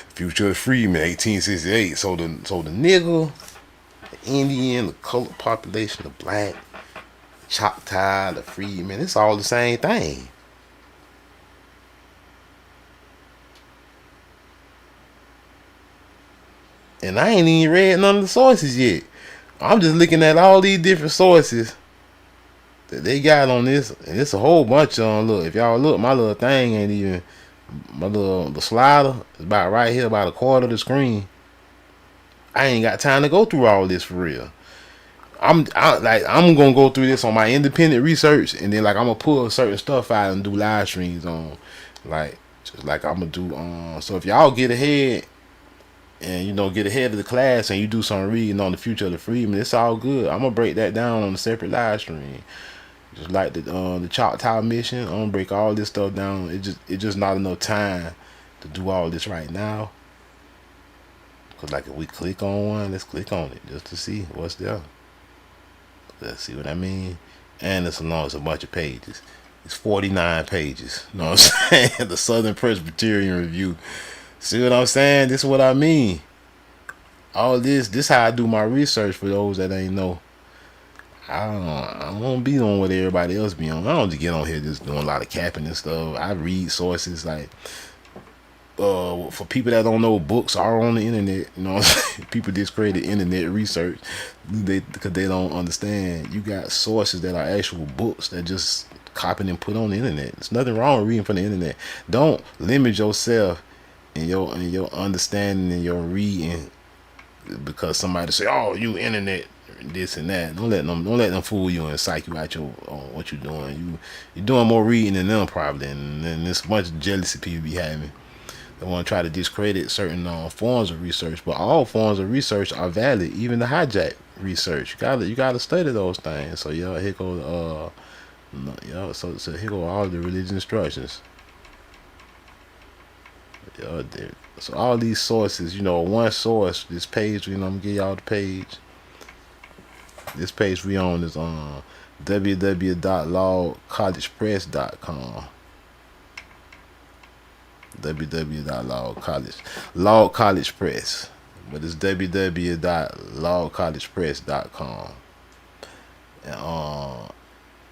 Future of the freedmen, 1868. So the nigger, the Indian, the colored population, the black, the Choctaw, the freedmen, it's all the same thing. And I ain't even read none of the sources yet. I'm just looking at all these different sources that they got on this, and it's a whole bunch of them. Look, if y'all look, my little thing ain't even, the slider is about right here, about a quarter of the screen. I ain't got time to go through all this for real. I'm gonna go through this on my independent research, and then like I'm gonna pull certain stuff out and do live streams on, like just like I'm gonna do. So if y'all get ahead and get ahead of the class and you do some reading on the future of the freedmen, it's all good. I'm gonna break that down on a separate live stream. Just like the Choctaw Mission, I'm gonna break all this stuff down. It just not enough time to do all this right now. Cause like if we click on one, let's click on it just to see what's there. Let's see what I mean. And it's a bunch of pages. It's 49 pages. You know what I'm saying? The Southern Presbyterian Review. See what I'm saying? This is what I mean. All this how I do my research for those that ain't know. I won't be on what everybody else be on. I don't just get on here just doing a lot of capping and stuff. I read sources like for people that don't know, books are on the internet. You know what I'm saying? People discredit internet research because they don't understand. You got sources that are actual books that just copied and put on the internet. There's nothing wrong with reading from the internet. Don't limit yourself in your understanding and your reading because somebody say, "Oh, you internet this and that. Don't let them fool you and psych you out on what you're doing. You're doing more reading than them probably, and there's a bunch of jealousy people be having. They want to try to discredit certain forms of research, but all forms of research are valid, even the hijack research. You gotta study those things. So here go so here go all the religious instructions. So all these sources, one source, this page, I'm gonna give y'all the page. This page we on is on www.lawcollegepress.com. www.lawcollegepress, but it's www.lawcollegepress.com.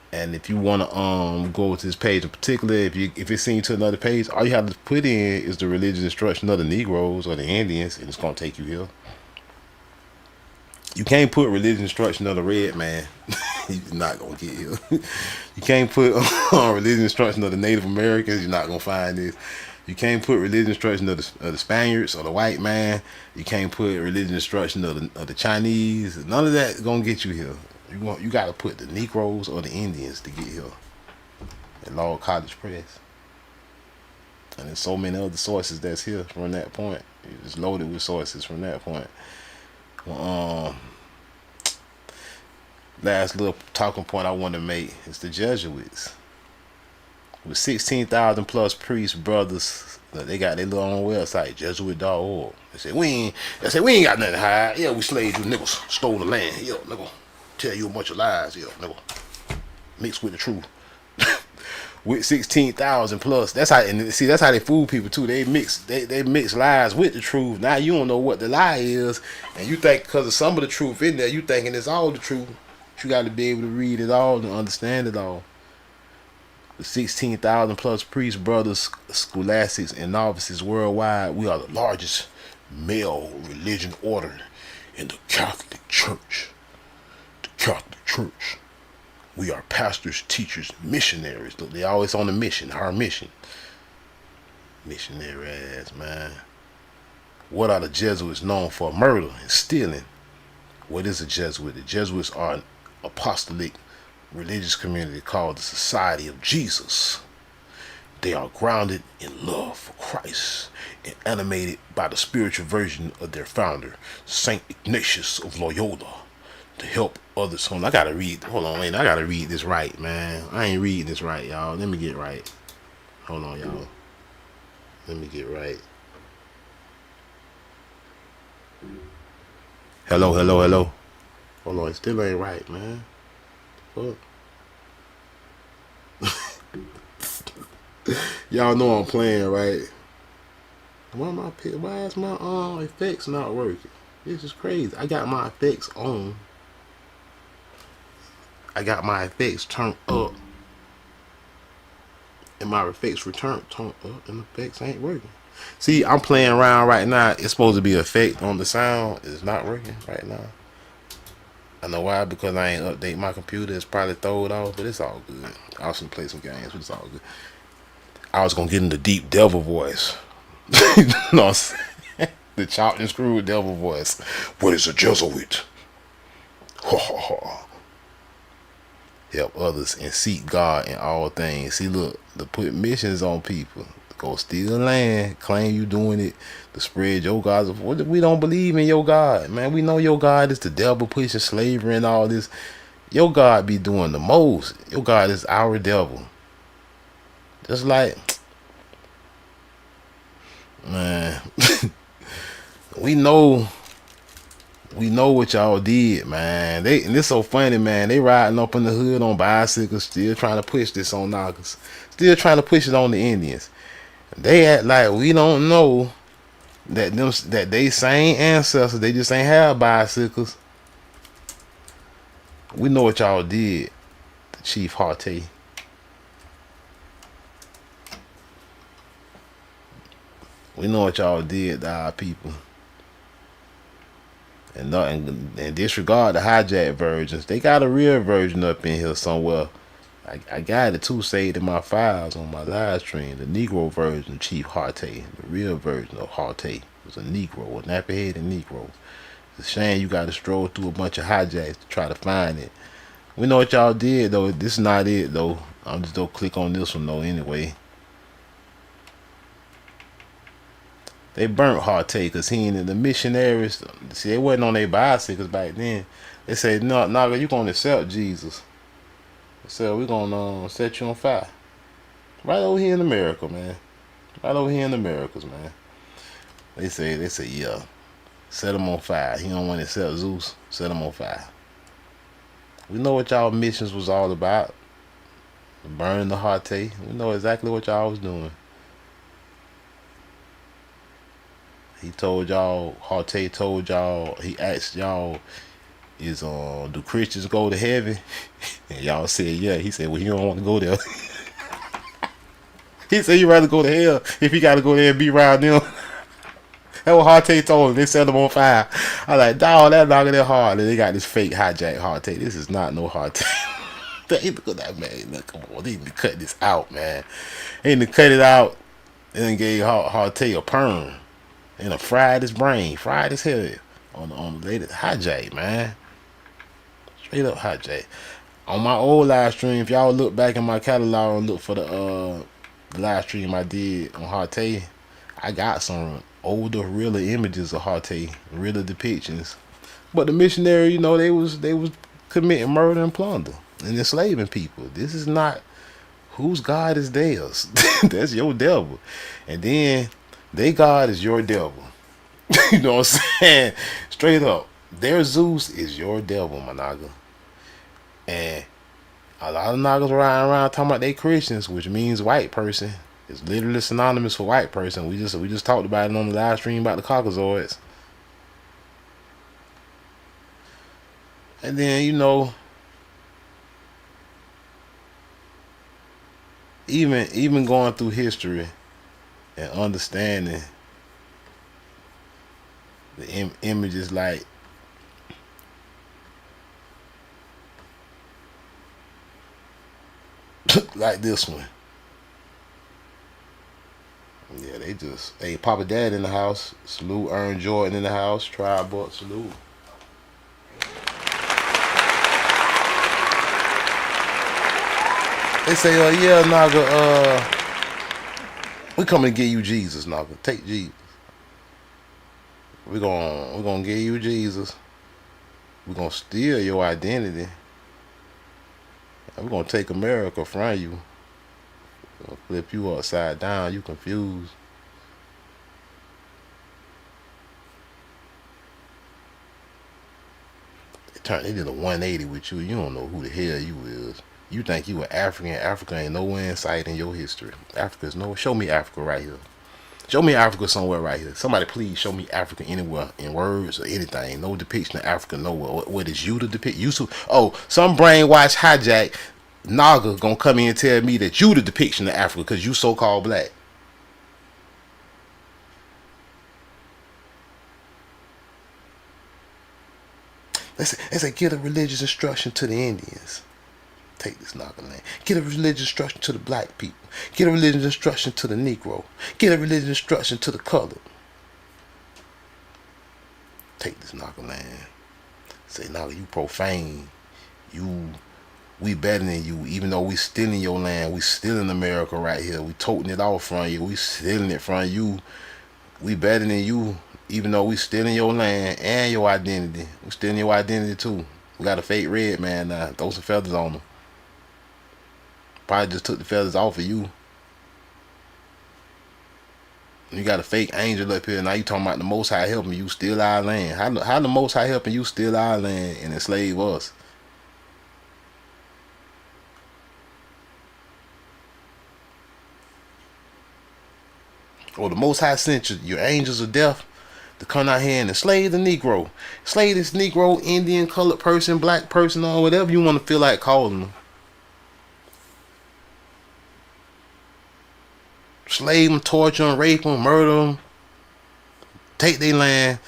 And if you want to go to this page in particular, if it's sent you to another page, all you have to put in is the religious instruction of the Negroes or the Indians, and it's gonna take you here. You can't put religious instruction of the red man. You're not gonna get here. You can't put religious instruction of the Native Americans. You're not gonna find this. You can't put religious instruction of the Spaniards or the white man. You can't put religious instruction of the Chinese. None of that is gonna get you here. You got to put the Negroes or the Indians to get here. At Law College Press. And there's so many other sources that's here from that point. It's loaded with sources from that point. Last little talking point I want to make is the Jesuits. With 16,000 plus priests, brothers, they got their little own website, Jesuit.org. They say we ain't got nothing to hide. Yeah, we slaved you niggas, stole the land. Yeah, nigga, tell you a bunch of lies. Yeah, nigga, mixed with the truth. With 16,000 plus, that's how they fool people too. They mix lies with the truth. Now you don't know what the lie is, and you think because of some of the truth in there, you thinking it's all the truth. But you got to be able to read it all and understand it all. With 16,000 plus priests, brothers, scholastics, and novices worldwide, we are the largest male religion order in the Catholic Church. The Catholic Church. We are pastors, teachers, missionaries. Look, they always on the mission, our mission. Missionary ass, man. What are the Jesuits known for? Murder and stealing. What is a Jesuit? The Jesuits are an apostolic religious community called the Society of Jesus. They are grounded in love for Christ and animated by the spiritual version of their founder, Saint Ignatius of Loyola, to help others home. I gotta read this right, man. I ain't reading this right, y'all. Let me get right. Hold on, y'all. Let me get right. Hello. Hold on, it still ain't right, man. Fuck. Y'all know I'm playing, right? Why is my effects not working? This is crazy. I got my effects on. I got my effects turned up. And my effects turned up, and the effects ain't working. See, I'm playing around right now. It's supposed to be an effect on the sound. It's not working right now. I know why, because I ain't update my computer. It's probably throwed off, but it's all good. I was gonna play some games, but it's all good. I was gonna get in the deep devil voice. You know what I'm saying? The chopped and screwed devil voice. What is a Jesuit? Ha ha ha. Help others and seek God in all things. See, look, to put missions on people. To go steal land, claim you doing it, to spread your God's. We don't believe in your God, man. We know your God is the devil pushing slavery and all this. Your God be doing the most. Your God is our devil. Just like, man, we know what y'all did, man. And it's so funny, man. They riding up in the hood on bicycles, still trying to push this on Nagas, still trying to push it on the Indians. They act like we don't know that they same ancestors, they just ain't have bicycles. We know what y'all did, Chief Harte. We know what y'all did to our people. And disregard the hijack versions. They got a real version up in here somewhere. I got it too saved in my files on my live stream. The Negro version of Chief Harte. The real version of Harte was a Negro, a nappy-headed Negro. It's a shame you gotta stroll through a bunch of hijacks to try to find it. We know what y'all did though. This is not it though. I'm just gonna click on this one though anyway. They burnt Harte because he and the missionaries, see, they wasn't on their bicycles back then. They said, no, Naga, you gonna accept Jesus. They said, we're gonna set you on fire. Right over here in America, man. Right over here in the Americas, man. They say, yeah, set him on fire. He don't want to accept Zeus, set him on fire. We know what y'all missions was all about. Burning the Harte. We know exactly what y'all was doing. He told y'all, Harte told y'all, he asked y'all, do Christians go to heaven? And y'all said, yeah. He said, well, he don't want to go there. He said he'd rather go to hell if he got to go there and be around them. That's what Harte told him. They set him on fire. I like, dog, that knocking that hard. And they got this fake hijack Harte. This is not no Harte. They look at that, man. Look, come on, they need to cut this out, man. They need to cut it out and then gave Harte a perm. And a fried his brain, fried his head on the latest hijack, man. Straight up hijack. On my old live stream, if y'all look back in my catalog and look for the live stream I did on Harte, I got some older, realer images of Harte, realer depictions. But the missionary, you know, they was committing murder and plunder and enslaving people. This is not whose God is theirs. That's your devil. And then their God is your devil. You know what I'm saying? Straight up. Their Zeus is your devil, my naga. And a lot of nagas riding around talking about they Christians, which means white person. It's literally synonymous for white person. We just talked about it on the live stream about the Caucasoids. And then, you know, even going through history and understanding the images like like this one. Yeah, they just, hey, Papa Dad in the house. Salute Ern Jordan in the house. Tribe Buck, salute. They say, yeah, Naga, we coming to give you Jesus, Naga. Take Jesus. We're gonna give you Jesus. We're gonna steal your identity. And we're gonna take America from you. We're gonna flip you upside down, you confused. They did a 180 with you. You don't know who the hell you is. You think you were African. Africa ain't nowhere in sight in your history. Africa's nowhere. Show me Africa right here. Show me Africa somewhere right here. Somebody please show me Africa anywhere in words or anything. No depiction of Africa nowhere. What is you to depict? You so, some brainwash hijack Naga gonna come in and tell me that you the depiction of Africa because you so-called black. They say give a religious instruction to the Indians. Take this Naga land. Get a religious instruction to the black people. Get a religious instruction to the Negro. Get a religious instruction to the colored. Take this Naga land. Say, Naga, you profane. We better than you. Even though we stealing your land, we stealing America right here. We toting it off from you. We stealing it from you. We better than you. Even though we stealing your land and your identity. We stealing your identity too. We got a fake red man now. Throw some feathers on him. Probably just took the feathers off of you. You got a fake angel up here. Now you talking about the Most High helping you steal our land. How the Most High helping you steal our land and enslave us? Or the Most High sent your angels of death to come out here and enslave the Negro. Slave this Negro, Indian, colored person, black person, or whatever you want to feel like calling them. Slave them, torture them, rape them, murder them. Take their land.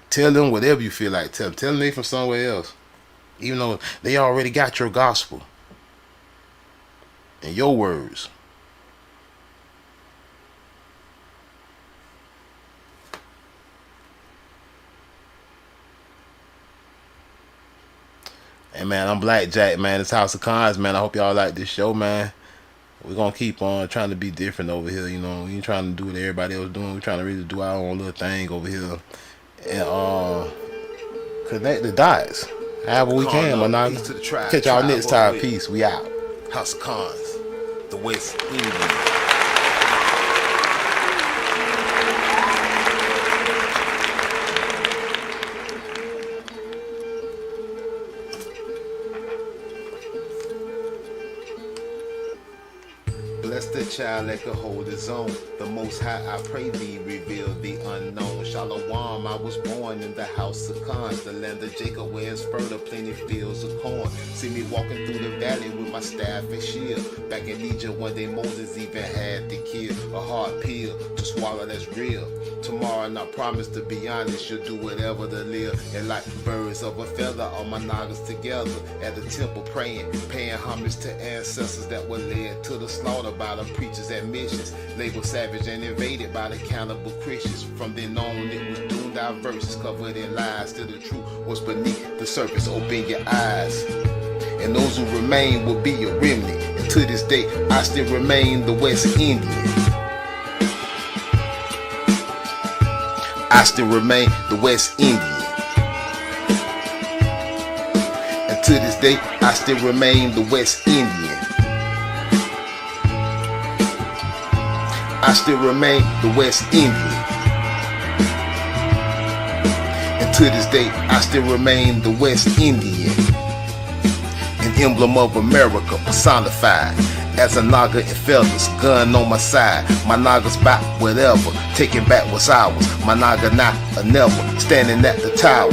Tell them whatever you feel like. Tell them they from somewhere else. Even though they already got your gospel. And your words. And man, I'm Blackjack, man. It's House of Cons, man. I hope y'all like this show, man. We're gonna keep on trying to be different over here, you know. We ain't trying to do what everybody else doing. We're trying to really do our own little thing over here. And connect the dots. However we can, my nigga. Catch y'all next time. Peace. We out. House of Cons, the West Indian. Bless the child that could hold his own. The Most High, I pray thee, reveal the unknown. Shalom, I was born in the house of Cons, the land of Jacob, where it's fertile, plenty fields of corn. See me walking through the valley with my staff and shield. Back in Egypt, one day Moses even had to kill a hard pill to swallow that's real. Tomorrow, and I promise to be honest, you'll do whatever to live. And like birds of a feather, all my niggas together at the temple praying, paying homage to ancestors that were led to the slaughter by the preachers and missions, labeled savage and invaded by the cannibal Christians. From then on, it was doomed our verses covered in lies, till the truth was beneath the surface. Open your eyes, and those who remain will be a remnant. And to this day, I still remain the West Indian. I still remain the West Indian. And to this day, I still remain the West Indian. I still remain the West Indian. And to this day, I still remain the West Indian. An emblem of America personified as a naga and feathers, gun on my side. My naga's back whatever, taking back what's ours. My naga not a never, standing at the tower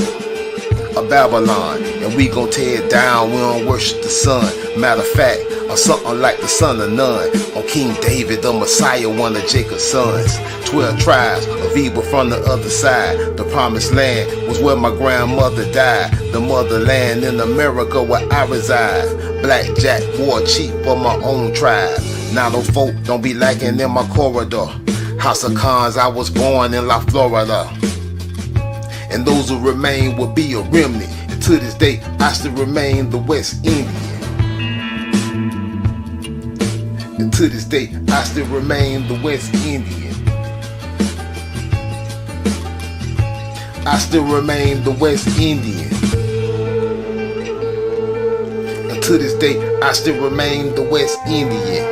of Babylon, and we gon' tear it down. We don't worship the sun. Matter of fact, or something like the son of none. On King David, the Messiah, one of Jacob's sons. 12 tribes of evil from the other side. The promised land was where my grandmother died. The motherland in America where I reside. Blackjack war chief for my own tribe. Now those folk don't be lacking in my corridor. House of Cons, I was born in La Florida. And those who remain will be a remnant. And to this day, I still remain the West Indian. And to this day, I still remain the West Indian. I still remain the West Indian. And to this day, I still remain the West Indian.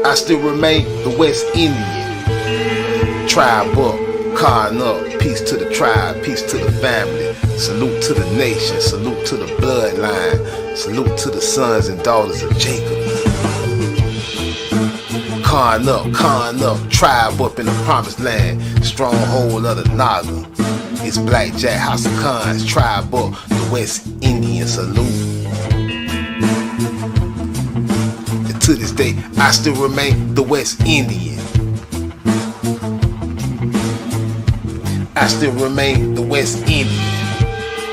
I still remain the West Indian. Tribe up, con up, peace to the tribe, peace to the family. Salute to the nation, salute to the bloodline, salute to the sons and daughters of Jacob. Con up, tribe up in the promised land, stronghold of the Naga. It's Blackjack, House of Cons, tribe up, the West Indian salute. And to this day, I still remain the West Indian. I still remain the West Indian.